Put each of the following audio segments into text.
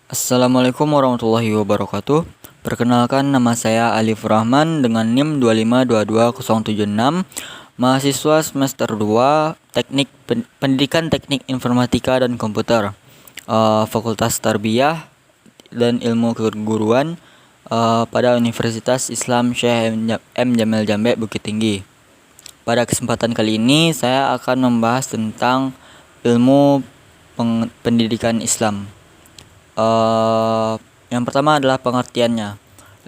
Assalamualaikum warahmatullahi wabarakatuh. Perkenalkan, nama saya Alif Rahman dengan NIM 2522076, mahasiswa semester 2 Pendidikan Teknik Informatika dan Komputer, Fakultas Tarbiyah dan Ilmu Keguruan, pada Universitas Islam Syekh M. Jamil Jambe, Bukit Tinggi. Pada kesempatan kali ini saya akan membahas tentang ilmu pendidikan Islam. Yang pertama adalah pengertiannya.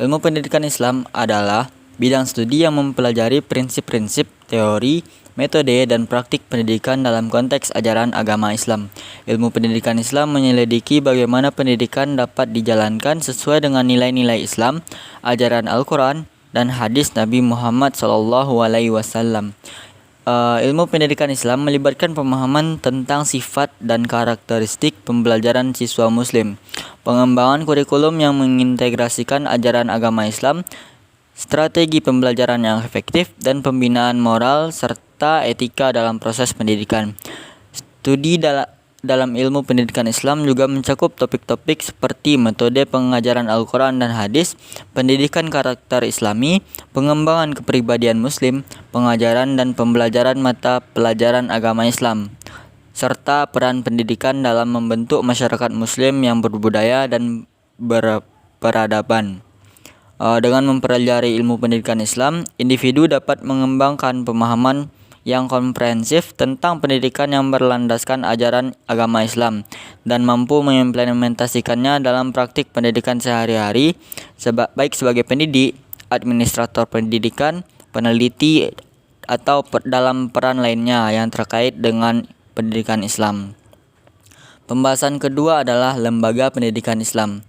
Ilmu pendidikan Islam adalah bidang studi yang mempelajari prinsip-prinsip, teori, metode, dan praktik pendidikan dalam konteks ajaran agama Islam. Ilmu pendidikan Islam menyelidiki bagaimana pendidikan dapat dijalankan sesuai dengan nilai-nilai Islam, ajaran Al-Quran, dan hadis Nabi Muhammad SAW. Ilmu pendidikan Islam melibatkan pemahaman tentang sifat dan karakteristik pembelajaran siswa Muslim, pengembangan kurikulum yang mengintegrasikan ajaran agama Islam, strategi pembelajaran yang efektif, dan pembinaan moral serta etika dalam proses pendidikan. Studi dalam ilmu pendidikan Islam juga mencakup topik-topik seperti metode pengajaran Al-Quran dan hadis, pendidikan karakter Islami, pengembangan kepribadian Muslim, pengajaran dan pembelajaran mata pelajaran agama Islam, serta peran pendidikan dalam membentuk masyarakat Muslim yang berbudaya dan berperadaban. Dengan mempelajari ilmu pendidikan Islam, individu dapat mengembangkan pemahaman yang komprehensif tentang pendidikan yang berlandaskan ajaran agama Islam dan mampu mengimplementasikannya dalam praktik pendidikan sehari-hari, baik sebagai pendidik, administrator pendidikan, peneliti, atau dalam peran lainnya yang terkait dengan pendidikan Islam. Pembahasan kedua adalah lembaga pendidikan Islam.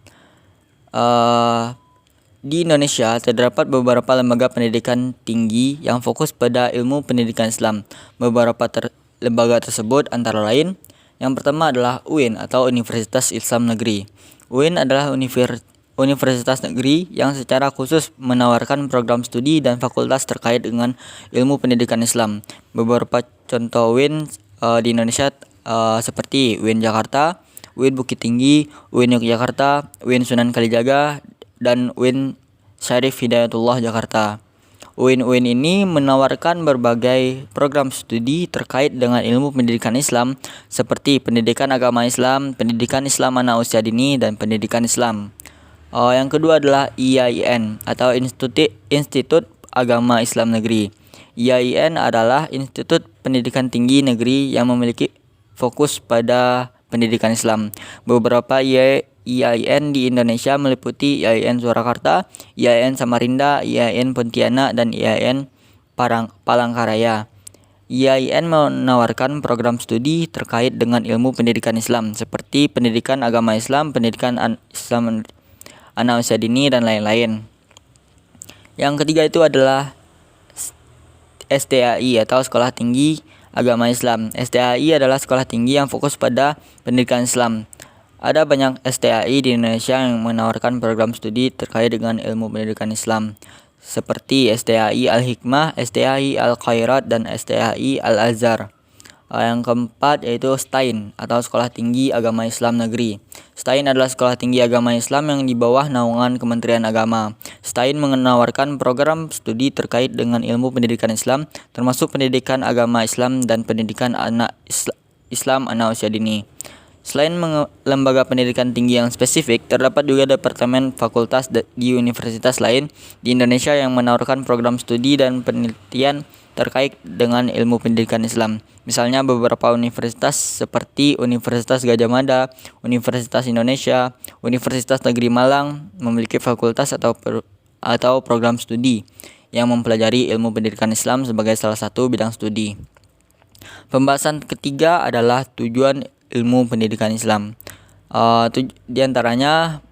Di Indonesia terdapat beberapa lembaga pendidikan tinggi yang fokus pada ilmu pendidikan Islam. Beberapa lembaga tersebut antara lain, yang pertama adalah UIN atau Universitas Islam Negeri. UIN adalah universitas negeri yang secara khusus menawarkan program studi dan fakultas terkait dengan ilmu pendidikan Islam. Beberapa contoh UIN di Indonesia seperti UIN Jakarta, UIN Bukit Tinggi, UIN Yogyakarta, UIN Sunan Kalijaga, dan UIN Syarif Hidayatullah Jakarta. UIN ini menawarkan berbagai program studi terkait dengan ilmu pendidikan Islam seperti pendidikan agama Islam, pendidikan Islam anak usia dini, dan pendidikan Islam. Yang kedua adalah IAIN atau Institut Agama Islam Negeri. IAIN adalah Institut Pendidikan Tinggi Negeri yang memiliki fokus pada pendidikan Islam. Beberapa IAIN di Indonesia meliputi IAIN Surakarta, IAIN Samarinda, IAIN Pontianak, dan IAIN Palangkaraya. IAIN menawarkan program studi terkait dengan ilmu pendidikan Islam seperti pendidikan agama Islam, pendidikan Islam anak usia dini, dan lain-lain. Yang ketiga itu adalah STAI atau Sekolah Tinggi Agama Islam. STAI adalah sekolah tinggi yang fokus pada pendidikan Islam. Ada banyak STAI di Indonesia yang menawarkan program studi terkait dengan ilmu pendidikan Islam seperti STAI Al-Hikmah, STAI Al-Khairat, dan STAI Al-Azhar. Yang keempat yaitu STAIN atau Sekolah Tinggi Agama Islam Negeri. STAIN adalah sekolah tinggi agama Islam yang di bawah naungan Kementerian Agama. STAIN menawarkan program studi terkait dengan ilmu pendidikan Islam, termasuk pendidikan agama Islam dan pendidikan Islam anak usia dini. Selain lembaga pendidikan tinggi yang spesifik, terdapat juga departemen fakultas di universitas lain di Indonesia yang menawarkan program studi dan penelitian terkait dengan ilmu pendidikan Islam. Misalnya beberapa universitas seperti Universitas Gadjah Mada, Universitas Indonesia, Universitas Negeri Malang memiliki fakultas atau program studi yang mempelajari ilmu pendidikan Islam sebagai salah satu bidang studi. Pembahasan ketiga adalah tujuan ilmu pendidikan Islam. Di antaranya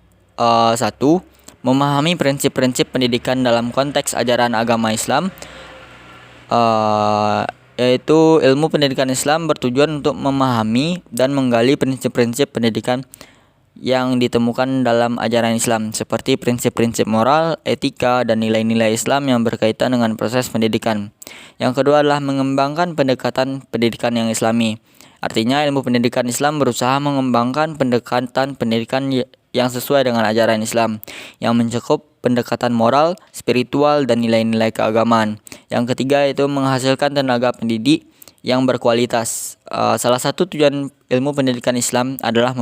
satu, memahami prinsip-prinsip pendidikan dalam konteks ajaran agama Islam. Yaitu ilmu pendidikan Islam bertujuan untuk memahami dan menggali prinsip-prinsip pendidikan yang ditemukan dalam ajaran Islam seperti prinsip-prinsip moral, etika, dan nilai-nilai Islam yang berkaitan dengan proses pendidikan. Yang kedua adalah mengembangkan pendekatan pendidikan yang Islami. Artinya ilmu pendidikan Islam berusaha mengembangkan pendekatan pendidikan yang sesuai dengan ajaran Islam, yang mencakup pendekatan moral, spiritual, dan nilai-nilai keagamaan. Yang ketiga itu menghasilkan tenaga pendidik yang berkualitas. Salah satu tujuan ilmu pendidikan Islam adalah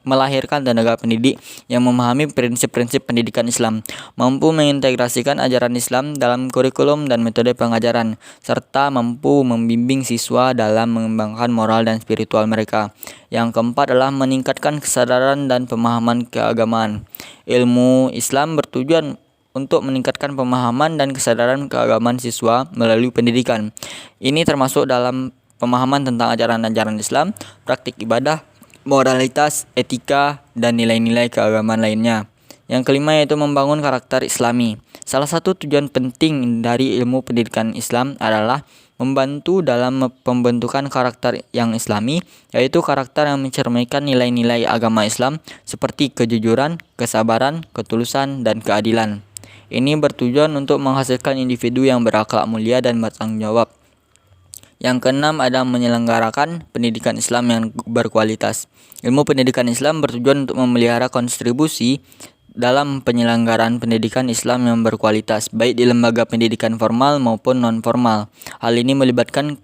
melahirkan tenaga pendidik yang memahami prinsip-prinsip pendidikan Islam, mampu mengintegrasikan ajaran Islam dalam kurikulum dan metode pengajaran, serta mampu membimbing siswa dalam mengembangkan moral dan spiritual mereka. Yang keempat adalah meningkatkan kesadaran dan pemahaman keagamaan. Ilmu Islam bertujuan untuk meningkatkan pemahaman dan kesadaran keagamaan siswa melalui pendidikan. Ini termasuk dalam pemahaman tentang ajaran-ajaran Islam, praktik ibadah, moralitas, etika, dan nilai-nilai keagamaan lainnya. Yang kelima yaitu membangun karakter Islami. Salah satu tujuan penting dari ilmu pendidikan Islam adalah membantu dalam pembentukan karakter yang Islami, yaitu karakter yang mencerminkan nilai-nilai agama Islam seperti kejujuran, kesabaran, ketulusan, dan keadilan. Ini bertujuan untuk menghasilkan individu yang berakhlak mulia dan bertanggung jawab. Yang keenam ada menyelenggarakan pendidikan Islam yang berkualitas. Ilmu pendidikan Islam bertujuan untuk memelihara kontribusi dalam penyelenggaraan pendidikan Islam yang berkualitas, baik di lembaga pendidikan formal maupun non-formal. Hal ini melibatkan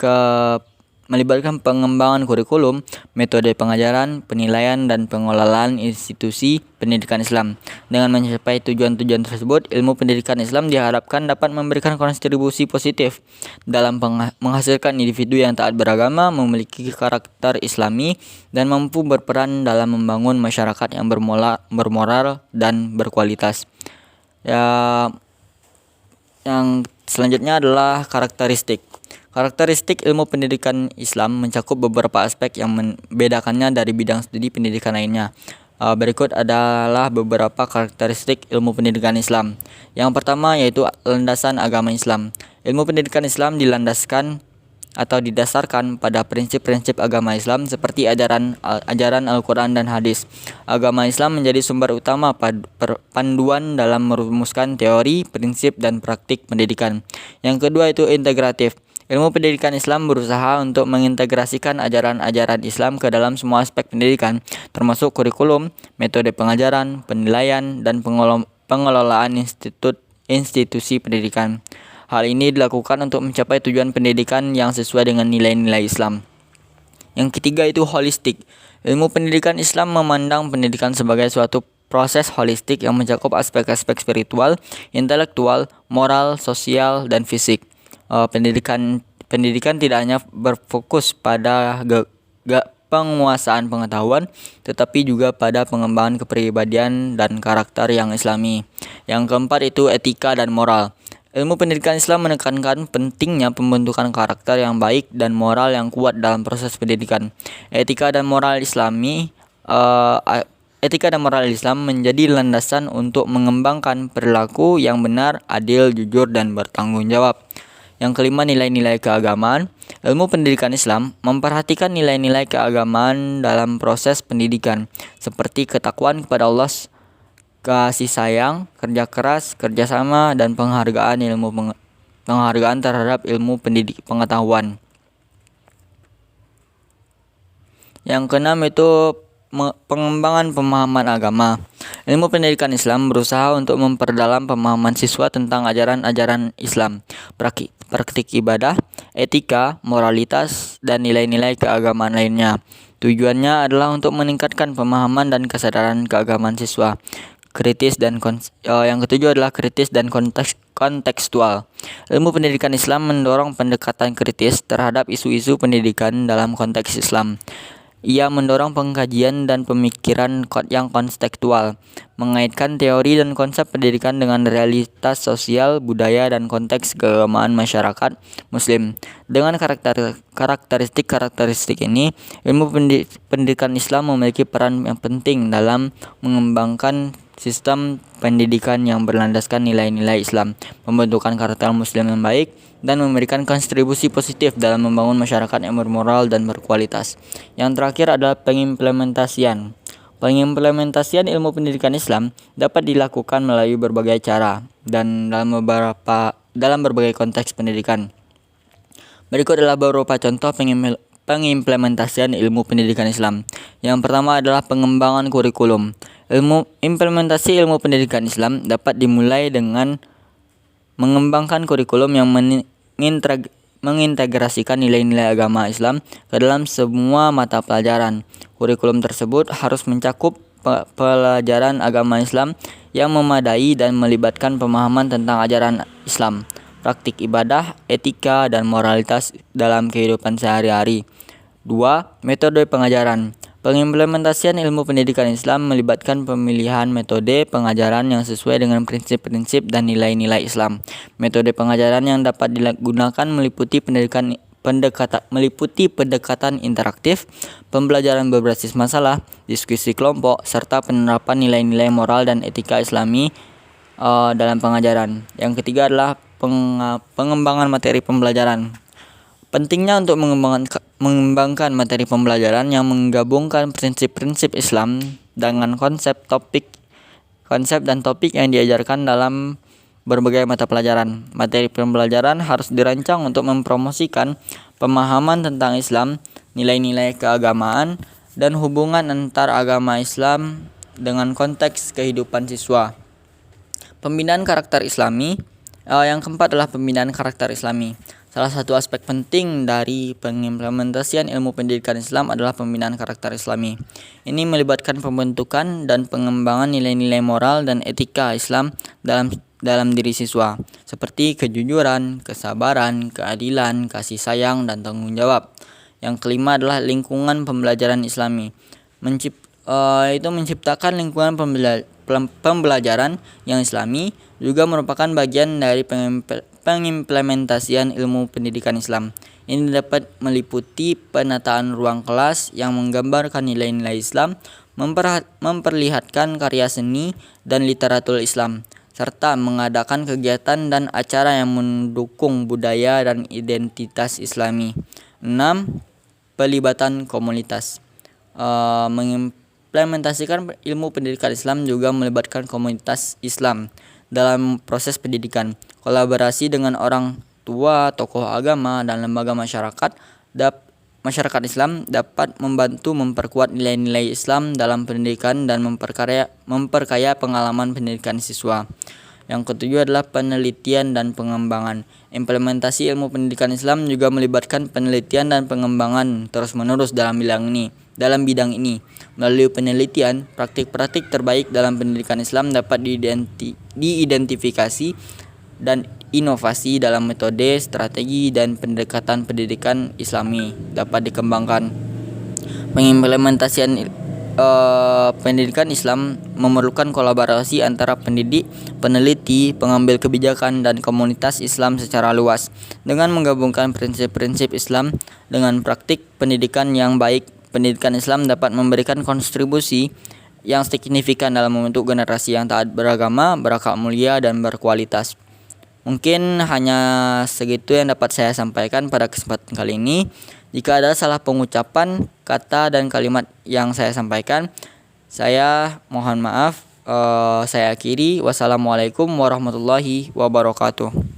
pengembangan kurikulum, metode pengajaran, penilaian, dan pengelolaan institusi pendidikan Islam. Dengan mencapai tujuan-tujuan tersebut, ilmu pendidikan Islam diharapkan dapat memberikan kontribusi positif dalam menghasilkan individu yang taat beragama, memiliki karakter Islami, dan mampu berperan dalam membangun masyarakat yang bermoral dan berkualitas. Yang selanjutnya adalah karakteristik. Karakteristik ilmu pendidikan Islam mencakup beberapa aspek yang membedakannya dari bidang studi pendidikan lainnya. Berikut adalah beberapa karakteristik ilmu pendidikan Islam. Yang pertama yaitu landasan agama Islam. Ilmu pendidikan Islam dilandaskan atau didasarkan pada prinsip-prinsip agama Islam seperti ajaran Al-Quran dan hadis. Agama Islam menjadi sumber utama panduan dalam merumuskan teori, prinsip, dan praktik pendidikan. Yang kedua itu integratif. Ilmu pendidikan Islam berusaha untuk mengintegrasikan ajaran-ajaran Islam ke dalam semua aspek pendidikan, termasuk kurikulum, metode pengajaran, penilaian, dan pengelolaan institusi pendidikan. Hal ini dilakukan untuk mencapai tujuan pendidikan yang sesuai dengan nilai-nilai Islam. Yang ketiga itu holistik. Ilmu pendidikan Islam memandang pendidikan sebagai suatu proses holistik yang mencakup aspek-aspek spiritual, intelektual, moral, sosial, dan fisik. Pendidikan tidak hanya berfokus pada penguasaan pengetahuan, tetapi juga pada pengembangan kepribadian dan karakter yang Islami. Yang keempat itu etika dan moral. Ilmu pendidikan Islam menekankan pentingnya pembentukan karakter yang baik dan moral yang kuat dalam proses pendidikan. Etika dan moral Islam menjadi landasan untuk mengembangkan perilaku yang benar, adil, jujur, dan bertanggung jawab. Yang kelima, nilai-nilai keagamaan. Ilmu pendidikan Islam memperhatikan nilai-nilai keagamaan dalam proses pendidikan, seperti ketakwaan kepada Allah, kasih sayang, kerja keras, kerjasama, dan penghargaan terhadap ilmu pengetahuan. Yang keenam itu pengembangan pemahaman agama. Ilmu pendidikan Islam berusaha untuk memperdalam pemahaman siswa tentang ajaran-ajaran Islam, praktik ibadah, etika, moralitas, dan nilai-nilai keagamaan lainnya. Tujuannya adalah untuk meningkatkan pemahaman dan kesadaran keagamaan siswa. Yang ketujuh adalah kritis dan kontekstual. Ilmu pendidikan Islam mendorong pendekatan kritis terhadap isu-isu pendidikan dalam konteks Islam. Ia mendorong pengkajian dan pemikiran yang kontekstual, mengaitkan teori dan konsep pendidikan dengan realitas sosial, budaya, dan konteks keagamaan masyarakat Muslim. Dengan karakteristik ini, ilmu pendidikan Islam memiliki peran yang penting dalam mengembangkan sistem pendidikan yang berlandaskan nilai-nilai Islam, membentukkan karakter Muslim yang baik, dan memberikan kontribusi positif dalam membangun masyarakat yang bermoral dan berkualitas. Yang terakhir adalah pengimplementasian. Pengimplementasian ilmu pendidikan Islam dapat dilakukan melalui berbagai cara dan dalam berbagai konteks pendidikan. Berikut adalah beberapa contoh pengimplementasian ilmu pendidikan Islam. Yang pertama adalah pengembangan kurikulum. Implementasi ilmu pendidikan Islam dapat dimulai dengan mengembangkan kurikulum yang mengintegrasikan nilai-nilai agama Islam ke dalam semua mata pelajaran. Kurikulum tersebut harus mencakup pelajaran agama Islam yang memadai dan melibatkan pemahaman tentang ajaran Islam, praktik ibadah, etika, dan moralitas dalam kehidupan sehari-hari. 2. Metode pengajaran. Pengimplementasian ilmu pendidikan Islam melibatkan pemilihan metode pengajaran yang sesuai dengan prinsip-prinsip dan nilai-nilai Islam. Metode pengajaran yang dapat digunakan meliputi pendekatan interaktif, pembelajaran berbasis masalah, diskusi kelompok, serta penerapan nilai-nilai moral dan etika Islami dalam pengajaran. Yang ketiga adalah pengembangan materi pembelajaran. Pentingnya untuk mengembangkan materi pembelajaran yang menggabungkan prinsip-prinsip Islam dengan konsep dan topik yang diajarkan dalam berbagai mata pelajaran. Materi pembelajaran harus dirancang untuk mempromosikan pemahaman tentang Islam, nilai-nilai keagamaan, dan hubungan antar agama Islam dengan konteks kehidupan siswa. Pembinaan karakter Islami. Yang keempat adalah pembinaan karakter Islami. Salah satu aspek penting dari pengimplementasian ilmu pendidikan Islam adalah pembinaan karakter Islami. Ini melibatkan pembentukan dan pengembangan nilai-nilai moral dan etika Islam dalam diri siswa, seperti kejujuran, kesabaran, keadilan, kasih sayang, dan tanggung jawab. Yang kelima adalah lingkungan pembelajaran Islami. Menciptakan lingkungan pembelajaran yang Islami juga merupakan bagian dari pengimplementasian ilmu pendidikan Islam. Ini dapat meliputi penataan ruang kelas yang menggambarkan nilai-nilai Islam, memperlihatkan karya seni dan literatur Islam, serta mengadakan kegiatan dan acara yang mendukung budaya dan identitas Islami. 6. Pelibatan komunitas. Mengimplementasikan ilmu pendidikan Islam juga melibatkan komunitas Islam dalam proses pendidikan. Kolaborasi dengan orang tua, tokoh agama, dan lembaga masyarakat Islam dapat membantu memperkuat nilai-nilai Islam dalam pendidikan dan memperkaya pengalaman pendidikan siswa. Yang ketujuh adalah penelitian dan pengembangan. Implementasi ilmu pendidikan Islam juga melibatkan penelitian dan pengembangan terus-menerus dalam bidang ini. Melalui penelitian, praktik-praktik terbaik dalam pendidikan Islam dapat diidentifikasi dan inovasi dalam metode, strategi, dan pendekatan pendidikan Islami dapat dikembangkan. Pengimplementasian pendidikan Islam memerlukan kolaborasi antara pendidik, peneliti, pengambil kebijakan, dan komunitas Islam secara luas. Dengan menggabungkan prinsip-prinsip Islam dengan praktik pendidikan yang baik, pendidikan Islam dapat memberikan kontribusi yang signifikan dalam membentuk generasi yang taat beragama, berakhlak mulia, dan berkualitas. Mungkin hanya segitu yang dapat saya sampaikan pada kesempatan kali ini. Jika ada salah pengucapan kata dan kalimat yang saya sampaikan, saya mohon maaf. Saya akhiri. Wassalamualaikum warahmatullahi wabarakatuh.